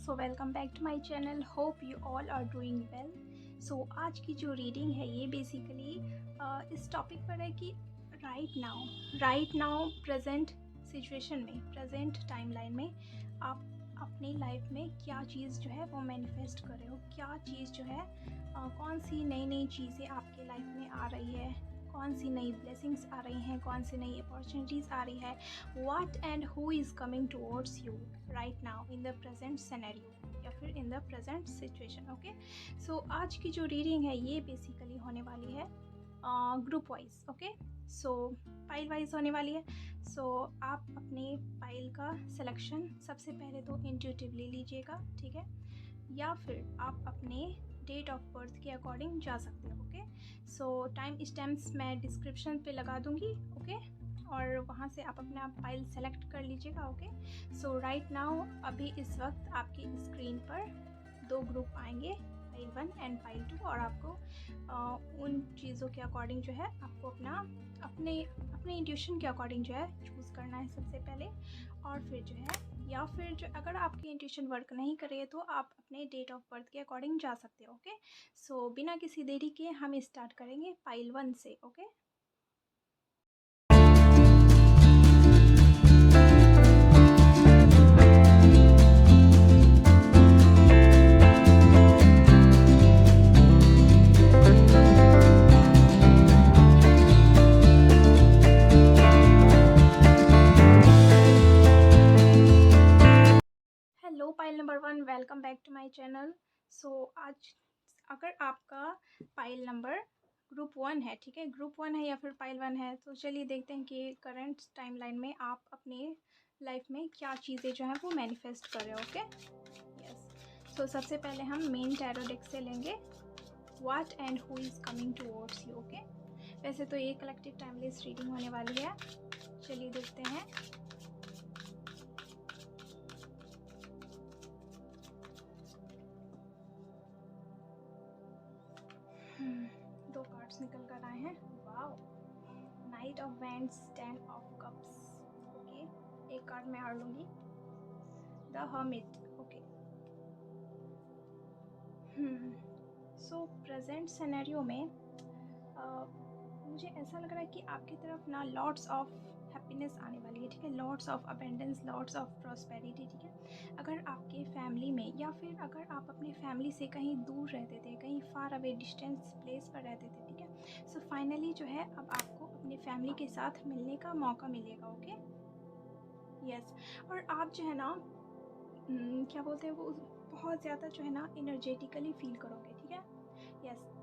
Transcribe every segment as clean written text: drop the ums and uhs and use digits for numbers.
So welcome back to my channel. Hope you all are doing well. So आज की जो reading है ये बेसिकली इस टॉपिक पर है कि राइट नाउ प्रेजेंट सिचुएशन में, प्रेजेंट टाइमलाइन में आप अपनी लाइफ में क्या चीज़ जो है वो मैनिफेस्ट कर रहे हो, क्या चीज़ जो है कौन सी नई नई चीज़ें आपके लाइफ में आ रही है, कौन सी नई ब्लेसिंग्स आ रही हैं, कौन सी नई अपॉर्चुनिटीज़ आ रही है, what and who is coming towards you right now in the present scenario या फिर in the present situation. Okay, so आज की जो रीडिंग है ये बेसिकली होने वाली है ग्रुप वाइज। ओके, सो पाइल वाइज होने वाली है। सो आप अपने पाइल का सिलेक्शन सबसे पहले तो इंट्यूटिवली लीजिएगा, ठीक है, या फिर आप अपने डेट ऑफ बर्थ के अकॉर्डिंग जा सकते हो। ओके, सो टाइम स्टैम्प्स मैं डिस्क्रिप्शन पे लगा दूंगी। ओके, और वहाँ से आप अपना पाइल सेलेक्ट कर लीजिएगा। ओके, सो राइट नाउ अभी इस वक्त आपकी स्क्रीन पर दो ग्रुप आएंगे, पाइल 1 एंड पाइल 2, और आपको उन चीज़ों के अकॉर्डिंग जो है आपको अपने इंट्यूशन के अकॉर्डिंग जो है चूज़ करना है सबसे पहले। और फिर जो है, या फिर जो अगर आपकी इंट्यूशन वर्क नहीं करे तो आप अपने डेट ऑफ बर्थ के अकॉर्डिंग जा सकते हो। ओके, सो बिना किसी देरी के हम स्टार्ट करेंगे पाइल 1 से। Okay, hello pile number 1, welcome back to my channel. So आज अगर आपका पाइल नंबर ग्रुप 1 है, ठीक है, ग्रुप 1 है या फिर पाइल 1 है, तो चलिए देखते हैं कि करंट टाइमलाइन में आप अपने लाइफ में क्या चीज़ें जो हैं वो मैनिफेस्ट कर रहे हो। ओके, यस, सो सबसे पहले हम मेन टैरो डेक से लेंगे what and who is coming towards you. Okay, वैसे तो ये कलेक्टिव टाइमलेस रीडिंग होने वाली है, चलिए देखते हैं। दो कार्ड्स निकल कर आए हैं। Wow, night of wands, 10 of cups. Okay, एक कार्ड मैं हार लूँगी, the hermit. Okay, so present scenario में मुझे ऐसा लग रहा है कि आपकी तरफ ना लॉट्स ऑफ हैप्पीनेस आने वाली है, ठीक है, lots of abundance, lots of prosperity, ठीक है। अगर आपके फैमिली में या फिर अगर आप अपने फैमिली से कहीं दूर रहते थे, कहीं फार अवे डिस्टेंस प्लेस पर रहते थे, ठीक है, सो फाइनली जो है अब आपको अपने फैमिली के साथ मिलने का मौका मिलेगा। ओके, यस, और आप जो है ना क्या बोलते हैं वो बहुत ज़्यादा जो है ना एनर्जेटिकली फील करोगे, ठीक है, यस।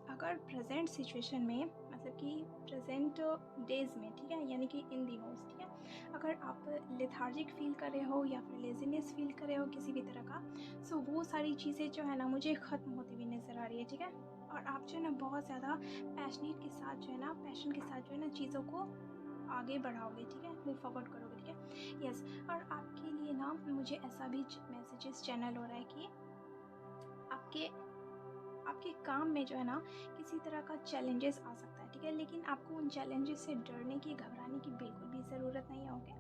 अगर प्रेजेंट सिचुएशन में, मतलब कि प्रेजेंट डेज में, ठीक है, यानी कि इन दिनों, ठीक है, अगर आप लेथार्जिक फील कर रहे हो या फिर लेजीनेस फील कर रहे हो किसी भी तरह का, सो वो सारी चीज़ें जो है ना मुझे ख़त्म होती हुई नज़र आ रही है, ठीक है। और आप जो है ना बहुत ज़्यादा पैशनेट के साथ जो है ना, पैशन के साथ जो है ना चीज़ों को आगे बढ़ाओगे, ठीक है, मूव फॉरवर्ड करोगे, ठीक है, यस। और आपके लिए ना मुझे ऐसा भी मैसेजेस चैनल हो रहा है कि आपके आपके काम में जो है ना किसी तरह का चैलेंजेस आ सकता है, ठीक है, लेकिन आपको उन चैलेंजेस से डरने की, घबराने की बिल्कुल भी ज़रूरत नहीं है। ओके,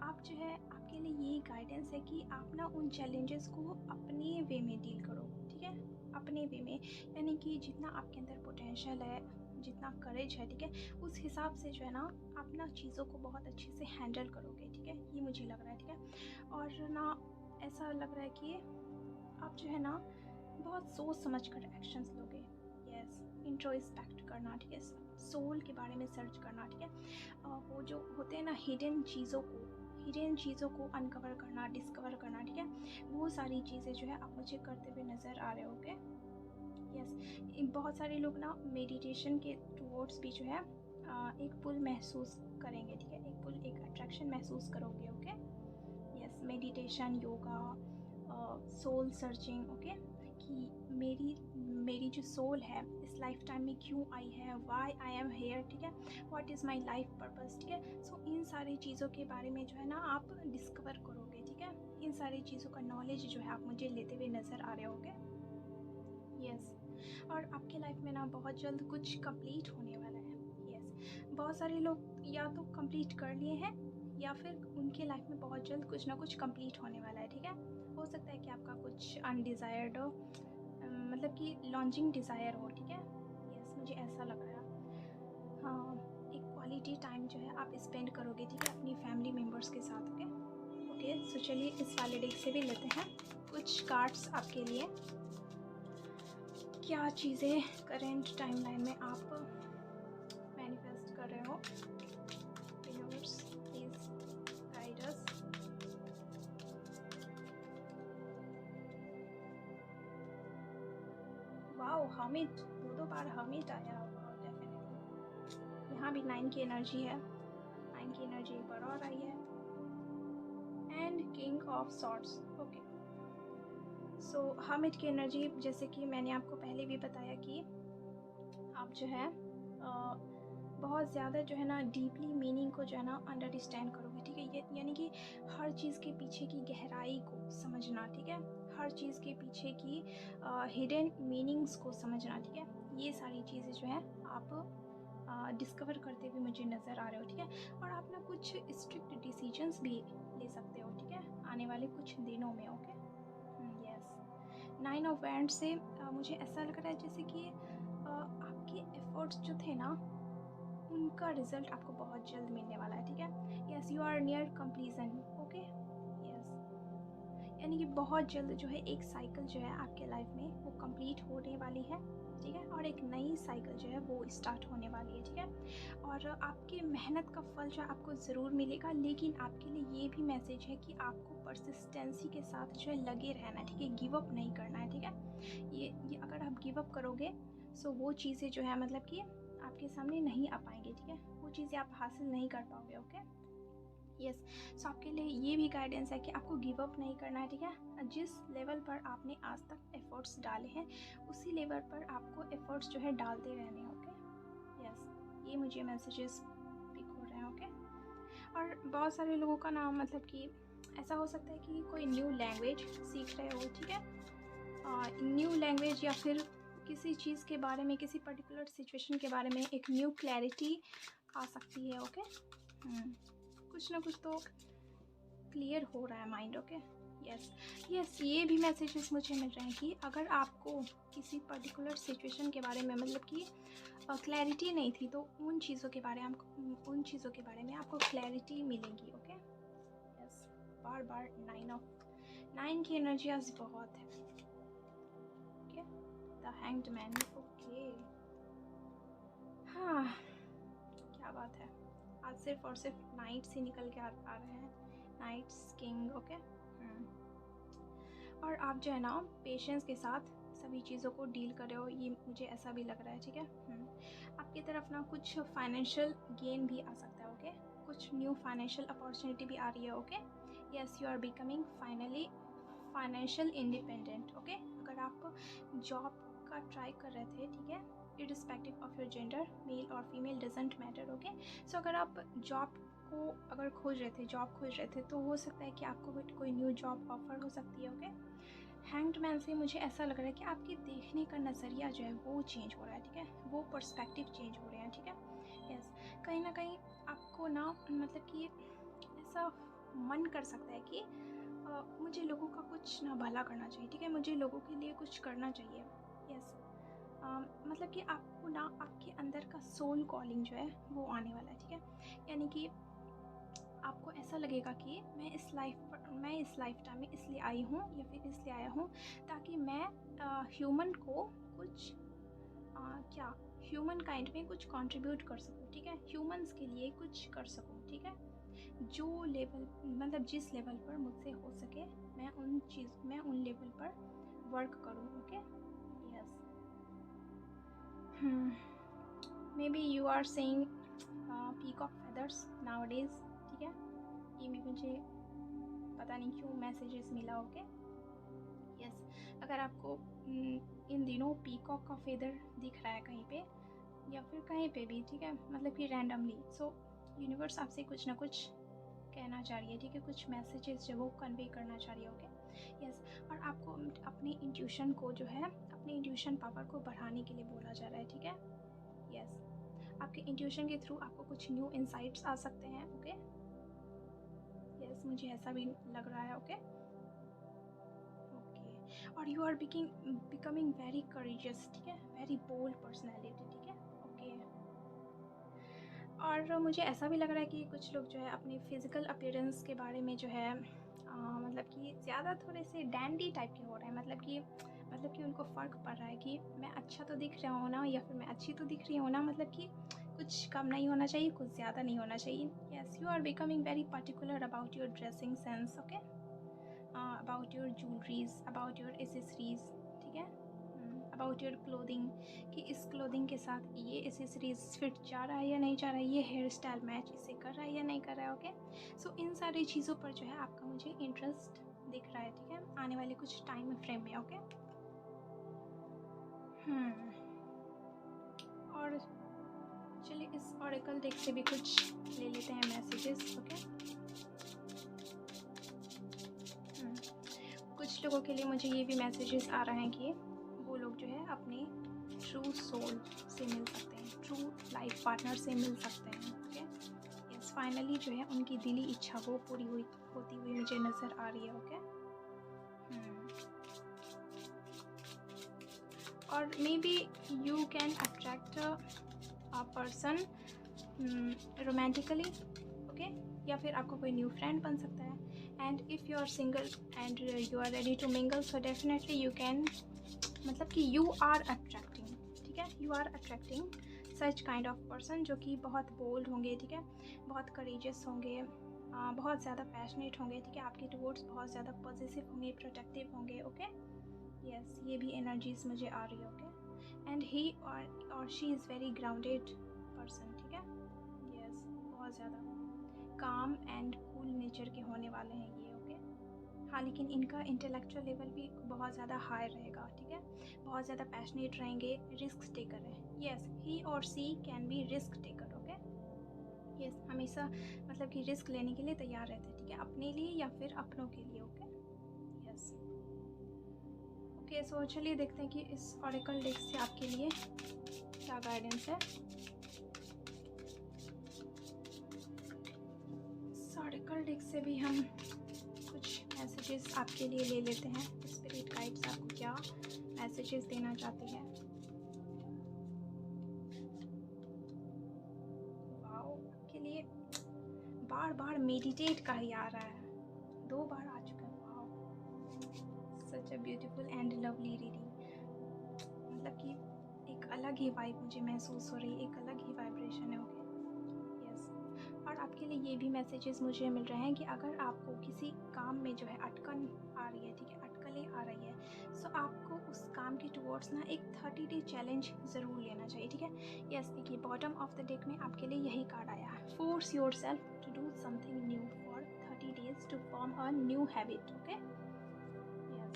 आप जो है, आपके लिए ये गाइडेंस है कि आप ना उन चैलेंजेस को अपने वे में डील करो, ठीक है, अपने वे में, यानी कि जितना आपके अंदर पोटेंशियल है, जितना करेज है, ठीक है, उस हिसाब से जो है ना आप ना चीज़ों को बहुत अच्छे से हैंडल करोगे, ठीक है, ये मुझे लग रहा है, ठीक है। और ना ऐसा लग रहा है कि आप जो है ना बहुत सोच समझ कर एक्शंस लोगे, यस, इंट्रोस्पेक्ट करना, ठीक है, सोल के बारे में सर्च करना, ठीक है, वो जो होते हैं ना हिडन चीज़ों को अनकवर करना, डिस्कवर करना, ठीक है, वो सारी चीज़ें जो है आप मुझे करते हुए नज़र आ रहे होगे, यस। बहुत सारे लोग ना मेडिटेशन के टूवर्ड्स भी जो है एक पुल महसूस करेंगे, ठीक है, एक पुल, एक अट्रैक्शन महसूस करोगे। Okay, yes, meditation, yoga, soul searching, okay, कि मेरी जो सोल है इस लाइफ टाइम में क्यों आई है, वाई आई एम हेयर, ठीक है, what is my life purpose, ठीक है। सो इन सारी चीज़ों के बारे में जो है ना आप डिस्कवर करोगे, ठीक है, इन सारी चीज़ों का नॉलेज जो है आप मुझे लेते हुए नज़र आ रहे होगे, यस। और आपके लाइफ में ना बहुत जल्द कुछ कंप्लीट होने वाला है, यस। बहुत सारे लोग या तो कंप्लीट कर लिए हैं या फिर उनके लाइफ में बहुत जल्द कुछ ना कुछ कंप्लीट होने वाला है, ठीक है। हो सकता है कि आपका कुछ अनडिज़ायर्ड हो, मतलब कि लॉन्चिंग डिज़ायर हो, ठीक है। यस, मुझे ऐसा लग रहा है। हाँ, एक क्वालिटी टाइम जो है आप स्पेंड करोगे, ठीक है, अपनी फैमिली मेम्बर्स के साथ। ओके ओके, सो चलिए इस वाले डेक से भी लेते हैं कुछ कार्ड्स आपके लिए। क्या चीज़ें करेंट टाइमलाइन में आप मैनिफेस्ट कर रहे हो? Universe please guide us. Wow, hermit, दो बार हर्मिट आया होगा डेफिनेटली। यहाँ भी 9 की एनर्जी है, 9 की एनर्जी एक बार और आई है, and king of swords. Okay, so hermit की एनर्जी, जैसे कि मैंने आपको पहले भी बताया कि आप जो है बहुत ज़्यादा जो है ना डीपली मीनिंग को जो है ना अंडरस्टैंड करोगे, ठीक है। ये यानी कि हर चीज़ के पीछे की गहराई को समझना, ठीक है, हर चीज़ के पीछे की हिडन मीनिंग्स को समझना, ठीक है। ये सारी चीज़ें जो है आप डिस्कवर करते हुए मुझे नज़र आ रहे हो, ठीक है। और आप ना कुछ स्ट्रिक्ट डिसीजंस भी ले सकते हो, ठीक है, आने वाले कुछ दिनों में। Okay, yes. 9 ऑफ वैंड्स से मुझे ऐसा लग रहा है जैसे कि आपके एफर्ट्स जो थे ना उनका रिजल्ट आपको बहुत जल्द मिलने वाला है, ठीक है। Yes, you are near completion. Okay, yes, यानी कि बहुत जल्द जो है एक साइकिल जो है आपके लाइफ में वो कंप्लीट होने वाली है, ठीक है, और एक नई साइकिल जो है वो स्टार्ट होने वाली है, ठीक है। और आपके मेहनत का फल जो है आपको ज़रूर मिलेगा, लेकिन आपके लिए ये भी मैसेज है कि आपको परसिस्टेंसी के साथ जो है लगे रहना है, ठीक है, गिव अप नहीं करना है, ठीक है। ये अगर आप गिव अप करोगे सो वो चीज़ें जो है मतलब कि आपके सामने नहीं आ पाएंगे, ठीक है, वो चीज़ें आप हासिल नहीं कर पाओगे। ओके, यस, सो आपके लिए ये भी गाइडेंस है कि आपको गिव अप नहीं करना है, ठीक है। जिस लेवल पर आपने आज तक एफर्ट्स डाले हैं उसी लेवल पर आपको एफर्ट्स जो है डालते रहने हैं। ओके, यस, ये मुझे मैसेजेस पिक हो रहे हैं। ओके, और बहुत सारे लोगों का नाम मतलब कि ऐसा हो सकता है कि कोई न्यू लैंग्वेज सीख रहे हो, ठीक है, न्यू लैंग्वेज, या फिर किसी चीज़ के बारे में, किसी पर्टिकुलर सिचुएशन के बारे में एक न्यू क्लैरिटी आ सकती है। ओके, कुछ ना कुछ तो क्लियर हो रहा है माइंड। ओके, यस यस, ये भी मैसेजेस मुझे मिल रहे हैं कि अगर आपको किसी पर्टिकुलर सिचुएशन के बारे में मतलब कि क्लैरिटी नहीं थी तो उन चीज़ों के बारे में आपको क्लैरिटी मिलेगी। ओके, यस, बार बार 9 की एनर्जी आज बहुत है। Okay, the hanged man. Okay, हाँ, क्या बात है, आज सिर्फ और सिर्फ नाइट्स ही निकल के आ रहे हैं, नाइट्स किंग। ओके, और आप जो है ना पेशेंस के साथ सभी चीज़ों को डील कर रहे हो, ये मुझे ऐसा भी लग रहा है, ठीक है। आपकी तरफ ना कुछ फाइनेंशियल गेन भी आ सकता है। ओके, कुछ न्यू फाइनेंशियल अपॉर्चुनिटी भी आ रही है। Okay, yes, you are becoming finally financial independent. Okay, अगर आप जॉब का ट्राई कर रहे थे, ठीक है, irrespective of your gender, male और female doesn't matter. Okay, so अगर आप जॉब को खोज रहे थे तो हो सकता है कि आपको कोई न्यू जॉब ऑफर हो सकती है। ओके, हैंग्ड मैन से मुझे ऐसा लग रहा है कि आपके देखने का नज़रिया जो है वो चेंज हो रहा है, ठीक है, वो पर्सपेक्टिव चेंज हो रहे हैं, ठीक है। यस, कहीं ना कहीं आपको ना मतलब कि ऐसा मन कर सकता है कि मुझे लोगों का कुछ ना भला करना चाहिए, ठीक है, मुझे लोगों के लिए कुछ करना चाहिए। यस, मतलब कि आपको ना आपके अंदर का सोल कॉलिंग जो है वो आने वाला है, ठीक है। यानी कि आपको ऐसा लगेगा कि मैं इस लाइफ टाइम में इसलिए आई हूँ या फिर इसलिए आया हूँ ताकि मैं ह्यूमन को कुछ क्या ह्यूमन काइंड में कुछ कंट्रीब्यूट कर सकूँ, ठीक है, ह्यूमंस के लिए कुछ कर सकूँ, ठीक है। जो लेवल मतलब जिस लेवल पर मुझसे हो सके मैं उन लेवल पर वर्क करूँ। Okay, yes, may be you are saying peacock feathers nowadays, ठीक है, ये भी मुझे पता नहीं क्यों मैसेजेस मिला। ओके, यस, अगर आपको इन दिनों पीकॉक का फेदर दिख रहा है कहीं पे या फिर कहीं पे भी, ठीक है, मतलब कि रैंडमली, सो यूनिवर्स आपसे कुछ ना कुछ कहना चाह रही है, ठीक है, कुछ मैसेजेस जो वो कन्वे करना चाह रही है। ओके, यस, और आपको अपने इंट्यूशन को जो है अपने इंट्यूशन पावर को बढ़ाने के लिए बोला जा रहा है, ठीक है। यस, आपके इंट्यूशन के थ्रू आपको कुछ न्यू इंसाइट्स आ सकते हैं। ओके, यस मुझे ऐसा भी लग रहा है। Okay okay. और you are becoming very courageous, ठीक है, वेरी बोल्ड पर्सनैलिटी, ठीक है। ओके। और मुझे ऐसा भी लग रहा है कि कुछ लोग जो है अपनी फिज़िकल अपीयरेंस के बारे में जो है मतलब कि ज़्यादा थोड़े से डैंडी टाइप के हो रहे हैं, मतलब कि उनको फ़र्क पड़ रहा है कि मैं अच्छा तो दिख रहा हूँ ना, या फिर मैं अच्छी तो दिख रही हूँ ना, मतलब कि कुछ कम नहीं होना चाहिए, कुछ ज़्यादा नहीं होना चाहिए। Yes you are becoming very particular about your dressing sense. Okay, about your jewelleries, about your accessories, ठीक है, अबाउट योर क्लोथिंग, कि इस क्लोथिंग के साथ ये एसेसरीज फिट जा रहा है या नहीं जा रहा है, ये हेयर स्टाइल मैच इसे कर रहा है या नहीं कर रहा है। ओके, सो इन सारी चीज़ों पर जो है आपका मुझे इंटरेस्ट दिख रहा है, ठीक है, आने वाले कुछ टाइम फ्रेम में। ओके और चलिए इस ऑरेकल डेक से भी कुछ ले लेते हैं मैसेजेस। ओके कुछ लोगों के लिए मुझे ये भी मैसेजेस आ रहे हैं कि वो लोग जो है अपने ट्रू सोल से मिल सकते हैं, ट्रू लाइफ पार्टनर से मिल सकते हैं। ओके यस फाइनली जो है उनकी दिली इच्छा वो पूरी होती हुई मुझे नज़र आ रही है। ओके और may B you can attract a person romantically. Okay या फिर आपको कोई न्यू फ्रेंड बन सकता है। And if you are single and you are ready to mingle, so definitely you can, मतलब कि यू आर अट्रैक्टिंग, ठीक है, you are attracting such kind of person जो कि बहुत बोल्ड होंगे, ठीक है, बहुत करेजियस होंगे, बहुत ज़्यादा पैशनेट होंगे, ठीक है, आपके टुवर्ड्स बहुत ज़्यादा पॉजिटिव होंगे, प्रोटेक्टिव होंगे। ओके यस ये भी एनर्जीज मुझे आ रही है। ओके एंड ही और she is very grounded person, ठीक है, यस बहुत ज़्यादा काम एंड कूल नेचर के होने वाले हैं ये। ओके हाँ लेकिन इनका इंटेलेक्चुअल लेवल भी बहुत ज़्यादा हाई रहेगा, ठीक है, बहुत ज़्यादा पैशनेट रहेंगे, रिस्क टेकर है। यस ही और she can be risk taker. Okay yes हमेशा मतलब कि रिस्क लेने के लिए तैयार रहते हैं, ठीक है, अपने लिए या फिर अपनों के लिए। ओके यस ओके सो चलिए देखते हैं कि इस ऑरेकल डेक से आपके लिए क्या गाइडेंस है। इस ऑरेकल डेक से भी हम कुछ मैसेजेस आपके लिए ले लेते हैं। स्पिरिट गाइड्स आपको क्या मैसेजेस देना चाहती है। वाओ आपके लिए बार बार मेडिटेट का ही आ रहा है, 2 बार आ चुका है। Wow such a beautiful and lovely reading, मतलब कि एक अलग ही वाइब मुझे महसूस हो रही है, एक अलग ही वाइब्रेशन है। ओके यस और आपके लिए ये भी मैसेजेस मुझे मिल रहे हैं कि अगर आपको किसी काम में जो है अटकन आ रही है, ठीक है, अटकलें आ रही है, सो आपको उस काम के टुवर्ड्स ना एक 30 डे चैलेंज ज़रूर लेना चाहिए, ठीक है। यस देखिए बॉटम ऑफ द डेक में आपके लिए यही कार्ड आया है, force yourself to do something new for 30 days to form a new habit. Okay yes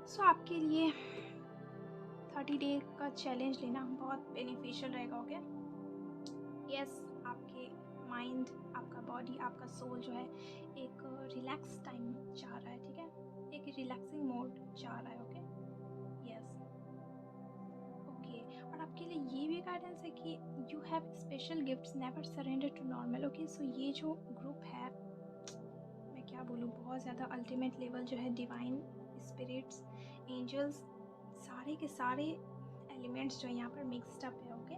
so आपके लिए 30 डे का चैलेंज लेना बहुत बेनिफिशियल रहेगा। ओके यस आपके माइंड, आपका बॉडी, आपका सोल जो है एक रिलैक्स टाइम चाह रहा है, ठीक है, एक रिलैक्सिंग मोड चाह रहा है। ओके यस ओके और आपके लिए ये भी गाइडेंस है कि you have special gifts, never surrender to normal. Okay so ये जो ग्रुप है, मैं क्या बोलूँ, बहुत ज़्यादा अल्टीमेट लेवल जो है, डिवाइन स्पिरिट्स, एंजल्स, सारे के सारे एलिमेंट्स जो है यहाँ पर मिक्सड अप है। ओके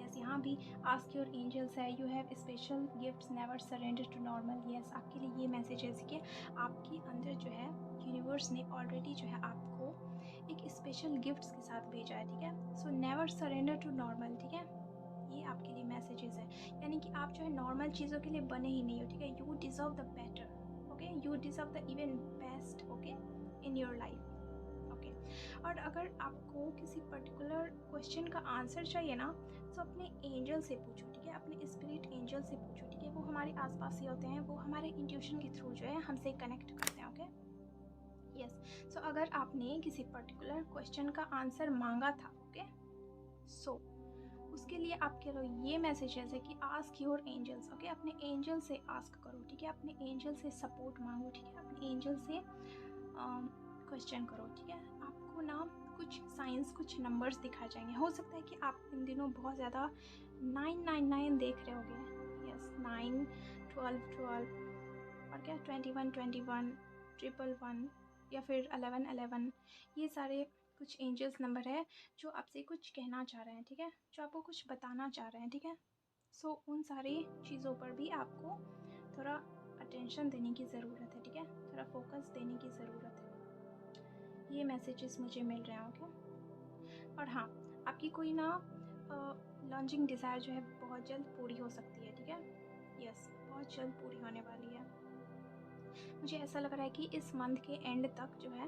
यस यहाँ भी आस्क योर एंजल्स है, you have special gifts, never surrender to normal. Yes आपके लिए ये मैसेज है कि आपके अंदर जो है यूनिवर्स ने ऑलरेडी जो है आपको एक स्पेशल गिफ्ट्स के साथ भेजा है, ठीक है, so never surrender to normal, ठीक है, ये आपके लिए मैसेजेस है, यानी कि आप जो है नॉर्मल चीज़ों के लिए बने ही नहीं हो, ठीक है, you deserve the better. Okay you deserve the even best. Okay in your life. Okay और अगर आपको किसी पर्टिकुलर क्वेश्चन का आंसर चाहिए ना, तो अपने एंजल से पूछो, ठीक है, अपने स्पिरिट एंजल से पूछो, ठीक है, वो हमारे आसपास ही होते हैं, वो हमारे इंट्यूशन के थ्रू जो है हमसे कनेक्ट करते हैं। ओके यस सो अगर आपने किसी पर्टिकुलर क्वेश्चन का आंसर मांगा था, ओके सो उसके लिए आपके लिए ये मैसेजेस है कि आस्क योर एंजल्स। ओके अपने एंजल से आस्क करो, ठीक है, अपने एंजल से सपोर्ट मांगो, ठीक है, अपने एंजल से क्वेश्चन करो, ठीक है, आपको ना कुछ साइंस, कुछ नंबर्स दिखाए जाएंगे। हो सकता है कि आप इन दिनों बहुत ज़्यादा 999 देख रहे होगे। यस 9, 12 और क्या 21 ट्रिपल वन या फिर 11 ये सारे कुछ एंजल्स नंबर है जो आपसे कुछ कहना चाह रहे हैं, ठीक है, जो आपको कुछ बताना चाह रहे हैं, ठीक है। सो उन सारी चीज़ों पर भी आपको थोड़ा अटेंशन देने की ज़रूरत है, ठीक है, थोड़ा फोकस देने की ज़रूरत है। ये मैसेजेस मुझे मिल रहे हैं, ओके। और हाँ, आपकी कोई ना लॉन्चिंग डिज़ायर जो है बहुत जल्द पूरी हो सकती है, ठीक है। यस, बहुत जल्द पूरी होने वाली है। मुझे ऐसा लग रहा है कि इस मंथ के एंड तक जो है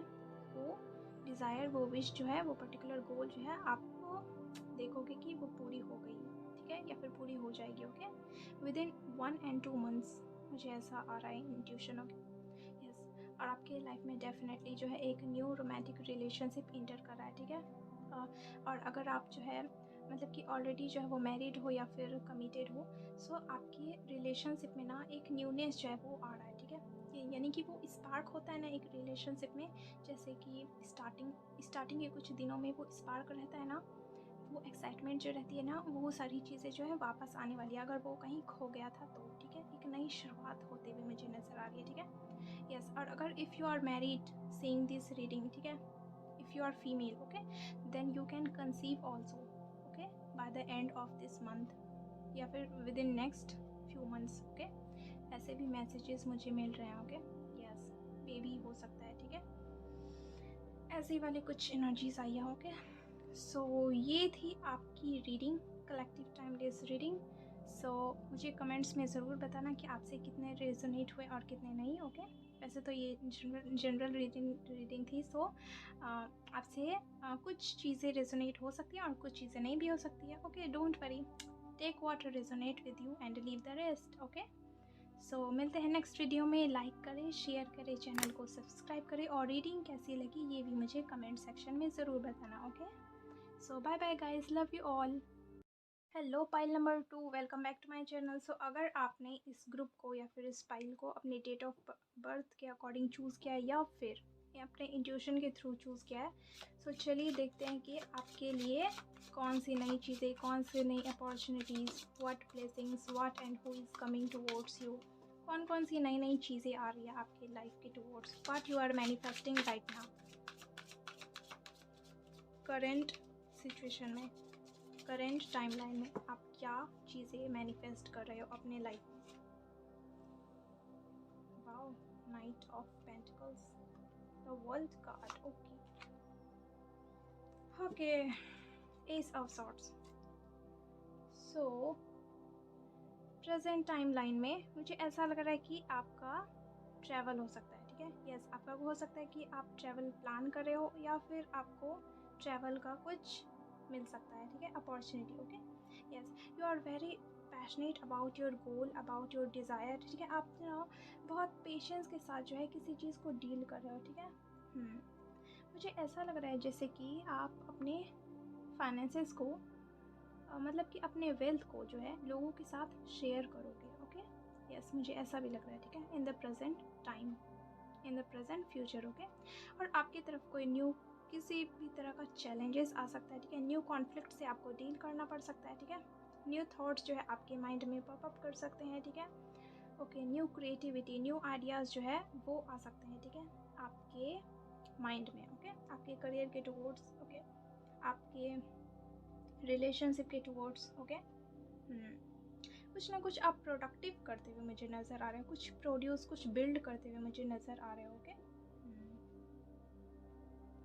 वो डिज़ायर, वो विश जो है, वो पर्टिकुलर गोल जो है आपको देखोगे कि वो पूरी हो गई, ठीक है, या फिर पूरी हो जाएगी, ओके, विदिन 1 and 2 months। मुझे ऐसा आ रहा है इंट्यूशन, ओके। यस, और आपके लाइफ में डेफिनेटली जो है एक न्यू रोमांटिक रिलेशनशिप इंटर कर रहा है, ठीक है। और अगर आप जो है मतलब कि ऑलरेडी जो है वो मैरिड हो या फिर कमिटेड हो, सो आपके रिलेशनशिप में ना एक न्यूनेस जो है वो आ रहा है, ठीक है। यानी कि वो स्पार्क होता है ना एक रिलेशनशिप में, जैसे कि स्टार्टिंग के कुछ दिनों में वो स्पार्क रहता है ना, वो एक्साइटमेंट जो रहती है ना, वो सारी चीज़ें जो है वापस आने वाली है, अगर वो कहीं खो गया था तो, ठीक है। एक नई शुरुआत होते हुए मुझे नज़र आ रही है, ठीक है। यस, और अगर if you are married seeing this reading, ठीक है, if you are female, okay, then you can conceive also, okay, by the end of this month या फिर within next few months, okay. ऐसे भी messages मुझे मिल रहे हैं, ओके। यस, बेबी हो सकता है, ठीक है, ऐसे वाले कुछ एनर्जीज आई है, ओके। सो ये थी आपकी रीडिंग, कलेक्टिव टाइमलेस रीडिंग। सो मुझे कमेंट्स में ज़रूर बताना कि आपसे कितने रेजोनेट हुए और कितने नहीं, ओके। वैसे तो ये जनरल रीडिंग थी, सो आपसे कुछ चीज़ें रेजोनेट हो सकती हैं और कुछ चीज़ें नहीं भी हो सकती है, okay. Don't worry, take what resonate with you and leave the rest, okay. So मिलते हैं नेक्स्ट वीडियो में। लाइक करें, शेयर करें, चैनल को सब्सक्राइब करें, और रीडिंग कैसी लगी ये भी मुझे कमेंट सेक्शन में ज़रूर बताना, okay. So bye bye guys, love you all. Hello pile number 2, welcome back to my channel. So अगर आपने इस ग्रुप को या फिर इस पाइल को अपने डेट ऑफ बर्थ के अकॉर्डिंग चूज़ किया है या फिर अपने इंट्यूशन के थ्रू चूज़ किया है, सो चलिए देखते हैं कि आपके लिए कौन सी नई चीज़ें, कौन सी नई opportunities, what blessings, what and who is coming towards you, कौन सी नई चीज़ें आ रही है आपकी लाइफ के towards, what you are manifesting right now, current situation में, करेंट टाइमलाइन में आप क्या चीज़ें मैनिफेस्ट कर रहे हो अपने लाइफ में। Wow, night of pentacles, the world card, okay, S of swords. So present timeline में मुझे ऐसा लग रहा है कि आपका ट्रैवल हो सकता है, ठीक है। यस, आपका वो हो सकता है कि आप ट्रैवल प्लान कर रहे हो या फिर आपको ट्रैवल का कुछ मिल सकता है, ठीक है, opportunity, okay. Yes, you are very passionate about your goal, about your desire, ठीक है। आप बहुत पेशेंस के साथ जो है किसी चीज़ को डील कर रहे हो, ठीक है। मुझे ऐसा लग रहा है जैसे कि आप अपने फाइनेंसेस को मतलब कि अपने वेल्थ को जो है लोगों के साथ शेयर करोगे, ओके। यस, मुझे ऐसा भी लग रहा है, ठीक है, इन the present time, in the present future, okay. और आपकी तरफ कोई न्यू किसी भी तरह का चैलेंजेस आ सकता है, ठीक है, न्यू कॉन्फ्लिक्ट से आपको डील करना पड़ सकता है, ठीक है। न्यू थॉट्स जो है आपके माइंड में पॉपअप कर सकते हैं, ठीक है, okay. New creativity, new ideas जो है वो आ सकते हैं, ठीक है, आपके माइंड में, ओके, आपके करियर के टुवर्ड्स, ओके, आपके रिलेशनशिप के टुवर्ड्स, ओके। कुछ ना कुछ आप प्रोडक्टिव करते हुए मुझे नज़र आ रहे हो, कुछ प्रोड्यूस, कुछ बिल्ड करते हुए मुझे नज़र आ रहे हो, ओके।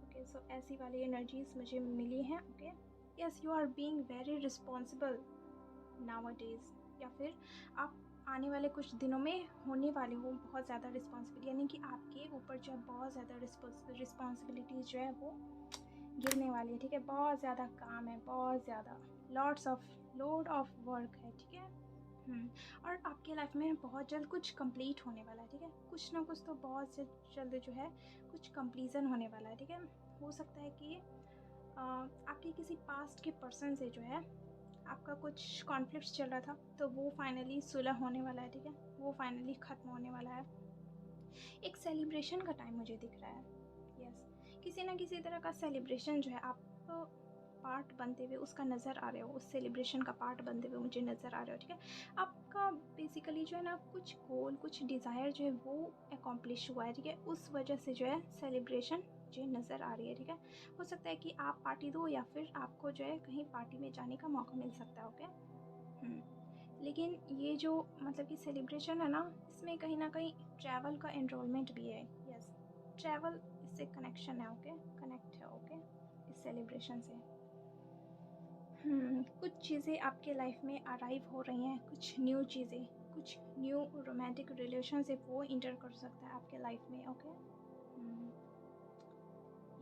ओके, सो ऐसी वाली एनर्जीज मुझे मिली हैं, ओके। Yes, you are being very responsible nowadays, या फिर आप आने वाले कुछ दिनों में होने वाले हो बहुत ज़्यादा रिस्पॉन्सिबिलिटी, यानी कि आपके ऊपर जो है बहुत ज़्यादा रिस्पॉन्सिबिलिटीज़ जो है वो गिरने वाली है, ठीक है। बहुत ज़्यादा काम है, बहुत ज़्यादा लोड ऑफ वर्क है, ठीक है। और आपके लाइफ में बहुत जल्द कुछ कंप्लीट होने वाला है, ठीक है, कुछ ना कुछ तो बहुत जल्द जो है कुछ कंप्लीजन होने वाला है, ठीक है। हो सकता है कि आपके किसी पास्ट के पर्सन से जो है आपका कुछ कॉन्फ्लिक्ट चल रहा था, तो वो फाइनली सुलह होने वाला है, ठीक है, वो फाइनली ख़त्म होने वाला है। एक सेलिब्रेशन का टाइम मुझे दिख रहा है, यस, किसी ना किसी तरह का सेलिब्रेशन जो है आप पार्ट बनते हुए उसका नज़र आ रहे हो, उस सेलिब्रेशन का पार्ट बनते हुए मुझे नज़र आ रहे हो, ठीक है। आपका बेसिकली जो है ना कुछ गोल, कुछ डिज़ायर जो है वो अकॉम्प्लिश हुआ है, ठीक है। उस वजह से जो है सेलिब्रेशन मुझे नज़र आ रही है, ठीक है। हो सकता है कि आप पार्टी दो या फिर आपको जो है कहीं पार्टी में जाने का मौका मिल सकता है, ओके। लेकिन ये जो मतलब कि सेलिब्रेशन है ना, इसमें कहीं ना कहीं ट्रैवल का एनरोलमेंट भी है। यस, ट्रैवल इससे कनेक्शन है, ओके, कनेक्ट है, ओके, इस सेलिब्रेशन से। कुछ चीज़ें आपके लाइफ में अराइव हो रही हैं, कुछ न्यू चीज़ें, कुछ न्यू रोमांटिक रिलेशनशिप वो इंटर कर सकता है आपके लाइफ में, ओके।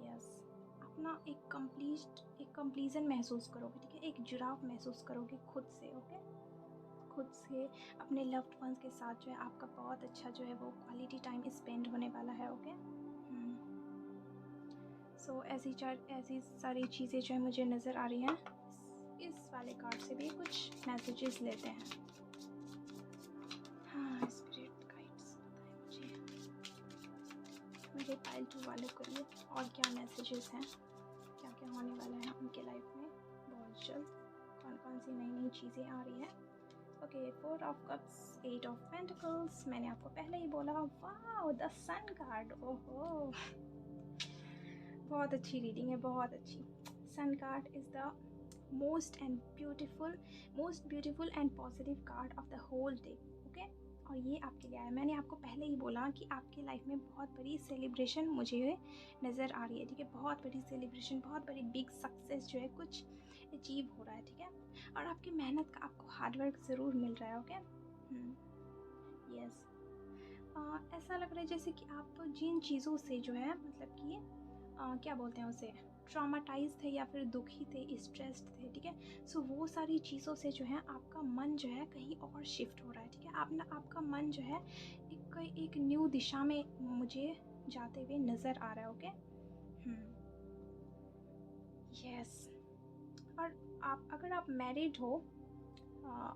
यस, आप ना एक कंप्लीजन महसूस करोगे, ठीक है, एक जुड़ाव महसूस करोगे खुद से, ओके। खुद से, अपने लव्ड वंस के साथ जो है आपका बहुत अच्छा जो है वो क्वालिटी टाइम स्पेंड होने वाला है, ओके। सो ऐसी सारी चीज़ें जो है मुझे नज़र आ रही हैं। इस वाले कार्ड से भी कुछ मैसेजेस लेते हैं। हाँ, स्पिरिट गाइड्स बताएं मुझे पाइल 2 वालों के लिए और क्या मैसेजेस हैं, क्या क्या होने वाला है उनके लाइफ में बहुत जल्द, कौन कौन सी नई नई चीज़ें आ रही हैं। Okay, 4 of cups, 8 of pentacles, मैंने आपको पहले ही बोला। वाओ, द सन कार्ड, ओहो बहुत अच्छी रीडिंग है, बहुत अच्छी। Sun card is the most beautiful and positive card of the whole day, okay. और ये आपके लिए आया। मैंने आपको पहले ही बोला कि आपके लाइफ में बहुत बड़ी सेलिब्रेशन मुझे नज़र आ रही है, ठीक है। बहुत बड़ी सेलिब्रेशन, बहुत बड़ी बिग सक्सेस जो है कुछ अचीव हो रहा है, ठीक है। और आपकी मेहनत का आपको हार्डवर्क ज़रूर मिल रहा है, ओके। यस, ऐसा लग रहा है जैसे कि आप जिन चीज़ों से जो है मतलब कि क्या बोलते हैं उसे, ट्रॉमाटाइज थे या फिर दुखी थे, स्ट्रेस्ड थे, ठीक है। सो वो सारी चीज़ों से जो है आपका मन जो है कहीं और शिफ्ट हो रहा है, ठीक है। आपका मन जो है एक न्यू दिशा में मुझे जाते हुए नज़र आ रहा है, ओके। यस, और अगर आप मैरिड हो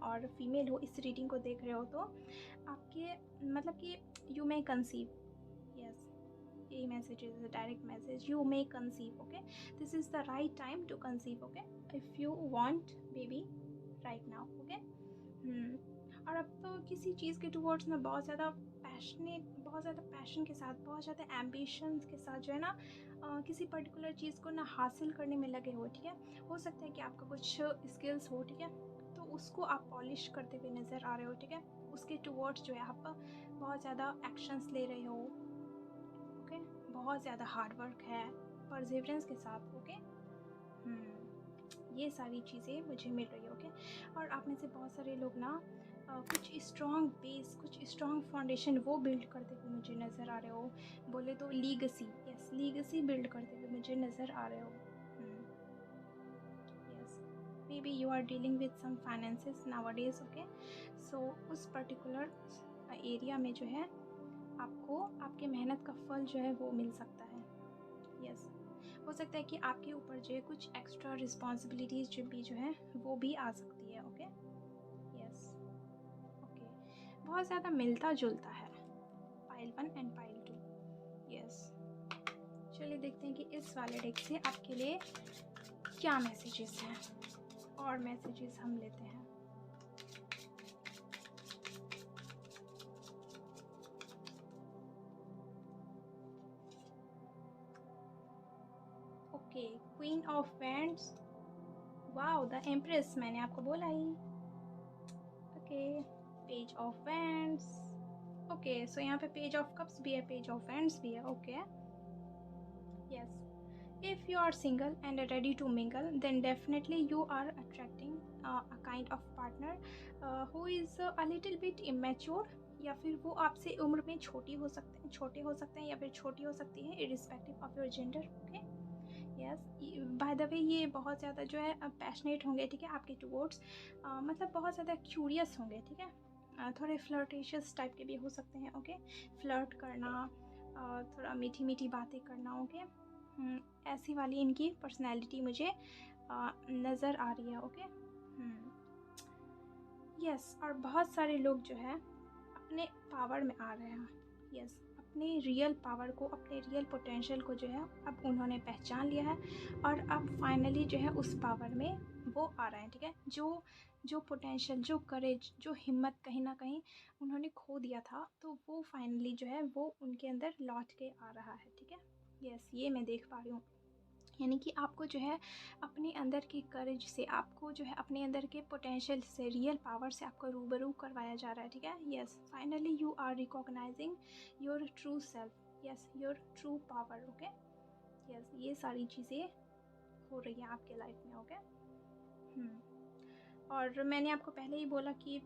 और फीमेल हो, इस रीडिंग को देख रहे हो, तो आपके मतलब कि यू मे कंसीव। यस, यही message is a direct message, you may conceive, okay. This is the right time to conceive, okay, if you want baby right now, okay. और अब तो किसी चीज़ के टूवर्ड्स में बहुत ज़्यादा पैशन के साथ, बहुत ज़्यादा एम्बिशंस के साथ जो है ना किसी पर्टिकुलर चीज़ को ना हासिल करने में लगे हो, ठीक है। हो सकता है कि आपका कुछ स्किल्स हो, ठीक है, तो उसको आप पॉलिश करते हुए नज़र आ रहे हो, ठीक है। उसके टूवर्ड्स जो है आप बहुत ज़्यादा एक्शंस ले रहे हो, ओके। बहुत ज़्यादा हार्डवर्क है, परसिवरेंस के साथ, ओके। ये सारी चीज़ें मुझे मिल रही है, ओके। और आप में से बहुत सारे लोग ना कुछ स्ट्रॉन्ग बेस, कुछ स्ट्रॉन्ग फाउंडेशन वो बिल्ड करते हुए मुझे नज़र आ रहे हो। बोले तो लीगेसी, यस, लीगेसी बिल्ड करते हुए मुझे नज़र आ रहे हो। Yes, may be you are dealing with some finances nowadays, okay. So उस पर्टिकुलर एरिया में जो है आपको आपके मेहनत का फल जो है वो मिल सकता है। यस, हो सकता है कि आपके ऊपर जो है कुछ एक्स्ट्रा रिस्पॉन्सिबिलिटीज़ जो है वो भी आ सकती है, ओके। यस, ओके, बहुत ज़्यादा मिलता जुलता है पाइल 1 एंड पाइल 2। यस, चलिए देखते हैं कि इस वाले डेक से आपके लिए क्या मैसेजेस हैं, और मैसेजेस हम लेते हैं। Okay, queen of wands, wow, the empress, मैंने आपको बोला ही, okay. Page of wands, okay. So यहाँ पे पेज ऑफ कप्स भी है, पेज ऑफ वैंड्स भी है, okay. Yes, if you are single and ready to mingle, then definitely you are attracting a kind of partner who is a little bit immature, या फिर वो आपसे उम्र में छोटे हो सकते हैं या फिर छोटी हो सकती है, irrespective of your gender, okay. Yes, by the way ये बहुत ज़्यादा जो है पैशनेट होंगे, ठीक है, आपके टूवर्ड्स, मतलब बहुत ज़्यादा क्यूरियस होंगे, ठीक है। थोड़े फ्लर्टेशियस टाइप के भी हो सकते हैं, ओके। फ्लर्ट करना, थोड़ा मीठी मीठी बातें करना, ओके। ऐसी वाली इनकी पर्सनैलिटी मुझे नज़र आ रही है, ओके। यस, और बहुत सारे लोग जो है अपने पावर में आ रहे हैं। यस, अपने रियल पावर को, अपने रियल पोटेंशियल को जो है अब उन्होंने पहचान लिया है और अब फाइनली जो है उस पावर में वो आ रहे हैं, ठीक है। जो पोटेंशियल, जो करेज, जो हिम्मत कहीं ना कहीं उन्होंने खो दिया था, तो वो फाइनली जो है वो उनके अंदर लौट के आ रहा है, ठीक है। यस, ये मैं देख पा रही हूँ। यानी कि आपको जो है अपने अंदर की करेज से, आपको जो है अपने अंदर के पोटेंशियल से, रियल पावर से आपको रूबरू करवाया जा रहा है, ठीक है। Yes, finally you are recognising your true self, yes, your true power, okay. Yes, ये सारी चीज़ें हो रही हैं आपके लाइफ में, ओके। और मैंने आपको पहले ही बोला कि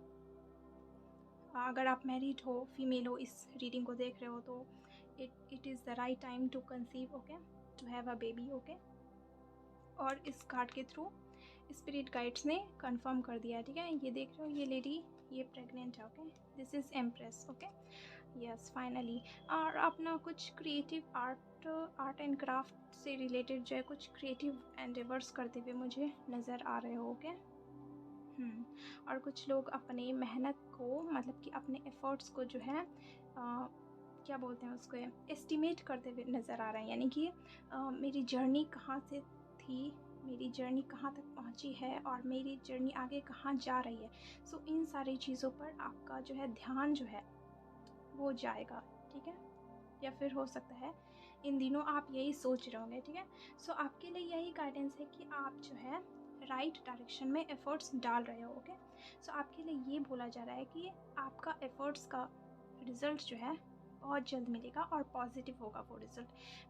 अगर आप मैरिड हो, फीमेल हो, इस रीडिंग को देख रहे हो, तो it is the right time to conceive, okay, to have a baby, okay. और इस कार्ड के थ्रू स्पिरिट गाइड्स ने कंफर्म कर दिया है, ठीक है। ये देख रहे हो, ये लेडी ये प्रेग्नेंट है, okay. This is empress, okay. Yes, finally. और अपना कुछ क्रिएटिव आर्ट एंड क्राफ्ट से रिलेटेड जो है कुछ क्रिएटिव एंडेवर्स करते हुए मुझे नज़र आ रहे हो, ओके। और कुछ लोग अपनी मेहनत को, मतलब कि अपने एफर्ट्स को जो है क्या बोलते हैं उसको, एस्टिमेट करते हुए नज़र आ रहे हैं। यानी कि मेरी जर्नी कहाँ से थी, मेरी जर्नी कहाँ तक पहुँची है और मेरी जर्नी आगे कहाँ जा रही है। सो इन सारी चीज़ों पर आपका जो है ध्यान जो है वो जाएगा, ठीक है। या फिर हो सकता है इन दिनों आप यही सोच रहे होंगे, ठीक है। सो आपके लिए यही गाइडेंस है कि आप जो है राइट डायरेक्शन में एफ़र्ट्स डाल रहे हो, ओके। सो आपके लिए ये बोला जा रहा है कि आपका एफ़र्ट्स का रिज़ल्ट जो है बहुत जल्द मिलेगा और पॉजिटिव होगा वो रिज़ल्ट।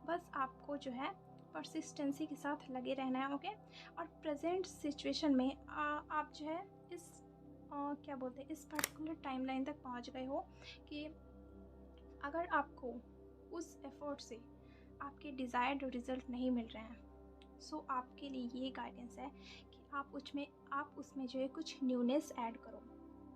बस आपको जो है परसिस्टेंसी के साथ लगे रहना है, ओके। और प्रेजेंट सिचुएशन में आप जो है इस क्या बोलते हैं, इस पर्टिकुलर टाइमलाइन तक पहुंच गए हो कि अगर आपको उस एफ़र्ट से आपके डिज़ायर्ड रिज़ल्ट नहीं मिल रहे हैं, सो आपके लिए ये गाइडेंस है कि आप उसमें जो है कुछ न्यूनेस ऐड करो।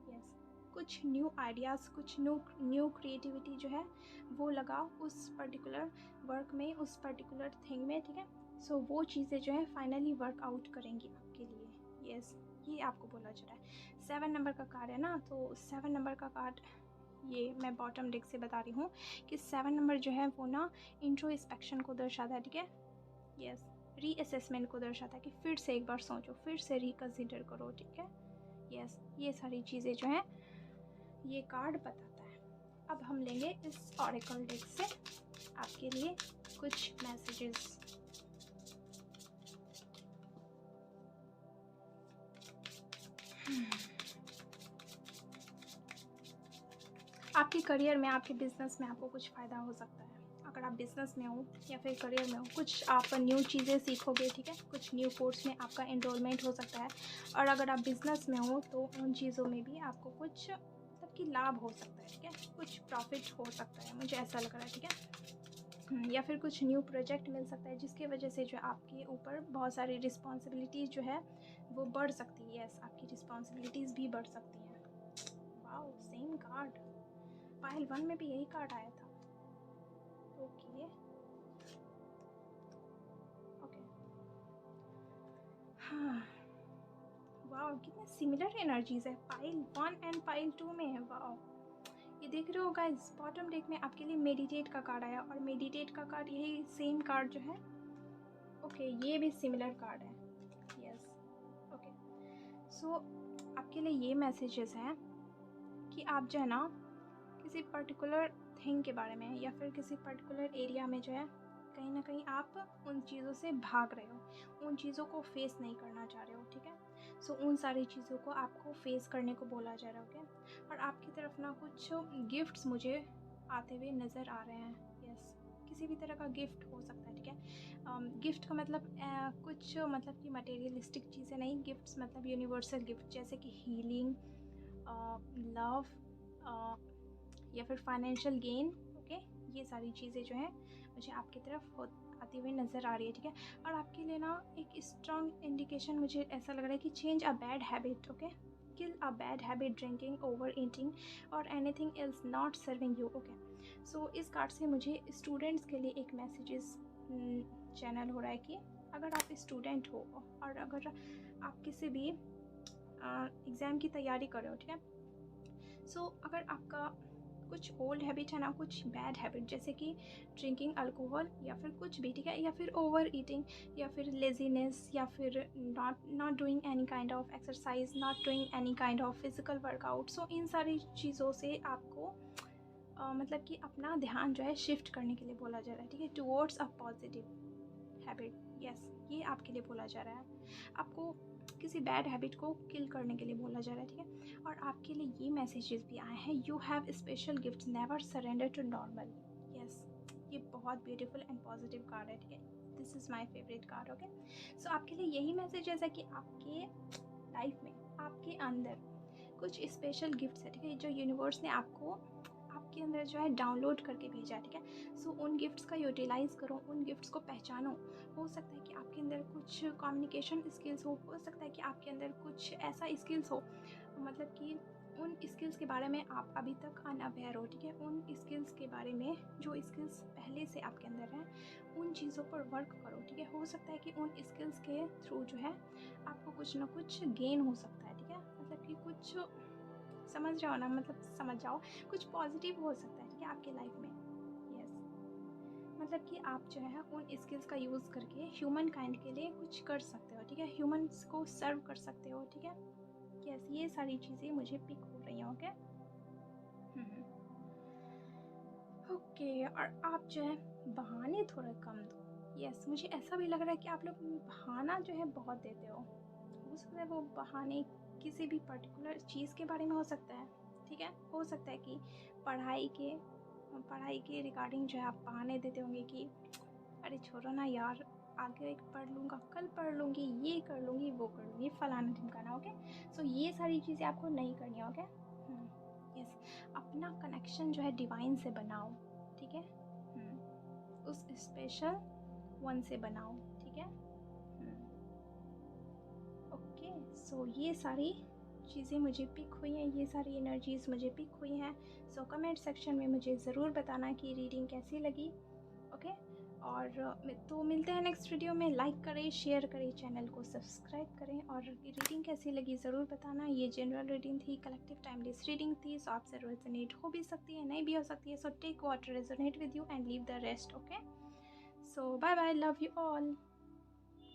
यस, कुछ न्यू आइडियाज़, कुछ न्यू क्रिएटिविटी जो है वो लगाओ उस पर्टिकुलर वर्क में, उस पर्टिकुलर थिंग में, ठीक है। सो वो चीज़ें जो है फाइनली वर्कआउट करेंगी आपके लिए। यस, ये आपको बोला जा रहा है। 7 नंबर का कार्ड है ना, तो 7 नंबर का कार्ड ये मैं बॉटम डेक से बता रही हूँ कि 7 नंबर जो है वो ना इंट्रोस्पेक्शन को दर्शाता है, ठीक है। यस, रीअसेसमेंट को दर्शाता है कि फिर से एक बार सोचो, फिर से रिकन्सिडर करो, ठीक है। यस, ये सारी चीज़ें जो हैं ये कार्ड बताता है। अब हम लेंगे इस ऑरेकल डेक से आपके लिए कुछ मैसेजेस। आपके करियर में, आपके बिजनेस में आपको कुछ फ़ायदा हो सकता है। अगर आप बिज़नेस में हो या फिर करियर में हो, कुछ आप न्यू चीज़ें सीखोगे, ठीक है। कुछ न्यू कोर्स में आपका एनरोलमेंट हो सकता है। और अगर आप बिज़नेस में हो तो उन चीज़ों में भी आपको कुछ मतलब कि लाभ हो सकता है, ठीक है। कुछ प्रॉफिट हो सकता है, मुझे ऐसा लग रहा है, ठीक है। या फिर कुछ न्यू प्रोजेक्ट मिल सकता है जिसकी वजह से जो आपके ऊपर बहुत सारी रिस्पॉन्सिबिलिटीज़ जो है वो बढ़ सकती है। यस, आपकी रिस्पॉन्सिबिलिटीज़ भी बढ़ सकती हैं। वाओ, सेम कार्ड, पाइल 1 में भी यही कार्ड आया था। ओके ओके, हाँ, वाओ, कितने सिमिलर एनर्जीज है पाइल 1 एंड पाइल 2 में है। वाओ, ये देख रहे हो गाइस, बॉटम डेक में आपके लिए मेडिटेट का कार्ड आया और मेडिटेट का कार्ड यही सेम कार्ड जो है, ओके, ये भी सिमिलर कार्ड है। Yes, okay. सो आपके लिए ये मैसेजेस हैं कि आप जो है ना किसी पर्टिकुलर थिंग के बारे में या फिर किसी पर्टिकुलर एरिया में जो है कहीं ना कहीं आप उन चीज़ों से भाग रहे हो, उन चीज़ों को फेस नहीं करना चाह रहे हो, ठीक है। सो उन सारी चीज़ों को आपको फेस करने को बोला जा रहा है, ओके। और आपकी तरफ ना कुछ गिफ्ट्स मुझे आते हुए नज़र आ रहे हैं। यस, किसी भी तरह का गिफ्ट हो सकता है, ठीक है। गिफ्ट का मतलब कुछ मतलब कि मटेरियलिस्टिक चीज़ें नहीं, गिफ्ट्स मतलब यूनिवर्सल गिफ्ट, जैसे कि हीलिंग, लव, या फिर फाइनेंशियल गेन, ओके। ये सारी चीज़ें जो हैं मुझे आपकी तरफ आती हुई नज़र आ रही है, ठीक है। और आपके लिए ना एक स्ट्रॉन्ग इंडिकेशन मुझे ऐसा लग रहा है कि change a bad habit, okay, kill a bad habit, drinking, over eating और anything else not serving you, okay. So इस कार्ड से मुझे स्टूडेंट्स के लिए एक मैसेजेस चैनल हो रहा है कि अगर आप स्टूडेंट हो और अगर आप किसी भी एग्ज़ाम की तैयारी कर रहे हो, ठीक है। सो अगर आपका कुछ ओल्ड हैबिट है ना, कुछ बैड हैबिट, जैसे कि ड्रिंकिंग अल्कोहल या फिर कुछ भी, ठीक है, या फिर ओवर ईटिंग, या फिर लेजीनेस, या फिर not doing any kind of exercise, not doing any kind of physical workout. So इन सारी चीज़ों से आपको मतलब कि अपना ध्यान जो है शिफ्ट करने के लिए बोला जा रहा है, ठीक है, towards a positive habit. Yes, ये आपके लिए बोला जा रहा है, आपको किसी बैड हैबिट को किल करने के लिए बोला जा रहा है, ठीक है। और आपके लिए ये मैसेजेस भी आए हैं, you have special gifts, never surrender to normal. Yes, ये बहुत ब्यूटीफुल एंड पॉजिटिव कार्ड है, ठीक है, this is my favourite card. Okay, so आपके लिए यही मैसेजेस है कि आपके लाइफ में, आपके अंदर कुछ स्पेशल गिफ्ट्स है, ठीक है, जो यूनिवर्स ने आपके अंदर जो है डाउनलोड करके भेजा, ठीक है। सो उन गिफ्ट्स का यूटिलाइज़ करो, उन गिफ्ट्स को पहचानो। हो सकता है कि आपके अंदर कुछ कम्युनिकेशन स्किल्स हो सकता है कि आपके अंदर कुछ ऐसा स्किल्स हो, मतलब कि उन स्किल्स के बारे में आप अभी तक अनअवेयर हो, ठीक है। उन स्किल्स के बारे में, जो स्किल्स पहले से आपके अंदर हैं, उन चीज़ों पर वर्क करो, ठीक है। हो सकता है कि उन स्किल्स के थ्रू जो है आपको कुछ ना कुछ गेन हो सकता है, ठीक है, मतलब कि कुछ, समझ रहे हो ना, मतलब समझ जाओ, कुछ पॉजिटिव हो सकता है, ठीक है, आपके लाइफ में। यस, मतलब कि आप जो है उन स्किल्स का यूज़ करके ह्यूमन काइंड के लिए कुछ कर सकते हो, ठीक है, ह्यूमंस को सर्व कर सकते हो, ठीक है। यस, ये सारी चीज़ें मुझे पिक हो रही हैं। ओके, ओके, और आप जो है बहाने थोड़ा कम दो। यस, मुझे ऐसा भी लग रहा है कि आप लोग बहाना जो है बहुत देते हो सकता है वो बहाने किसी भी पर्टिकुलर चीज़ के बारे में हो सकता है, ठीक है। हो सकता है कि पढ़ाई के रिगार्डिंग जो है आप बहाने देते होंगे कि अरे छोड़ो ना यार, आगे एक पढ़ लूँगा, कल पढ़ लूँगी, ये कर लूँगी, वो कर लूँगी, फलाना ढिमकाना। ओके, सो ये सारी चीज़ें आपको नहीं करनी है। ओके, यस, अपना कनेक्शन जो है डिवाइन से बनाओ, ठीक है, उस स्पेशल वन से बनाओ, ठीक है। ओके, सो ये सारी चीज़ें मुझे पिक हुई हैं, ये सारी एनर्जीज़ मुझे पिक हुई हैं। सो कमेंट सेक्शन में मुझे ज़रूर बताना कि रीडिंग कैसी लगी। ओके, और तो मिलते हैं नेक्स्ट वीडियो में। लाइक करें, शेयर करें, चैनल को सब्सक्राइब करें, और रीडिंग कैसी लगी ज़रूर बताना। ये जनरल रीडिंग थी, कलेक्टिव टाइमलेस रीडिंग थी, सो आपसे रेजोनेट हो भी सकती है, नहीं भी हो सकती है। So take what resonate with you and leave the rest. Okay, so bye bye, love you all.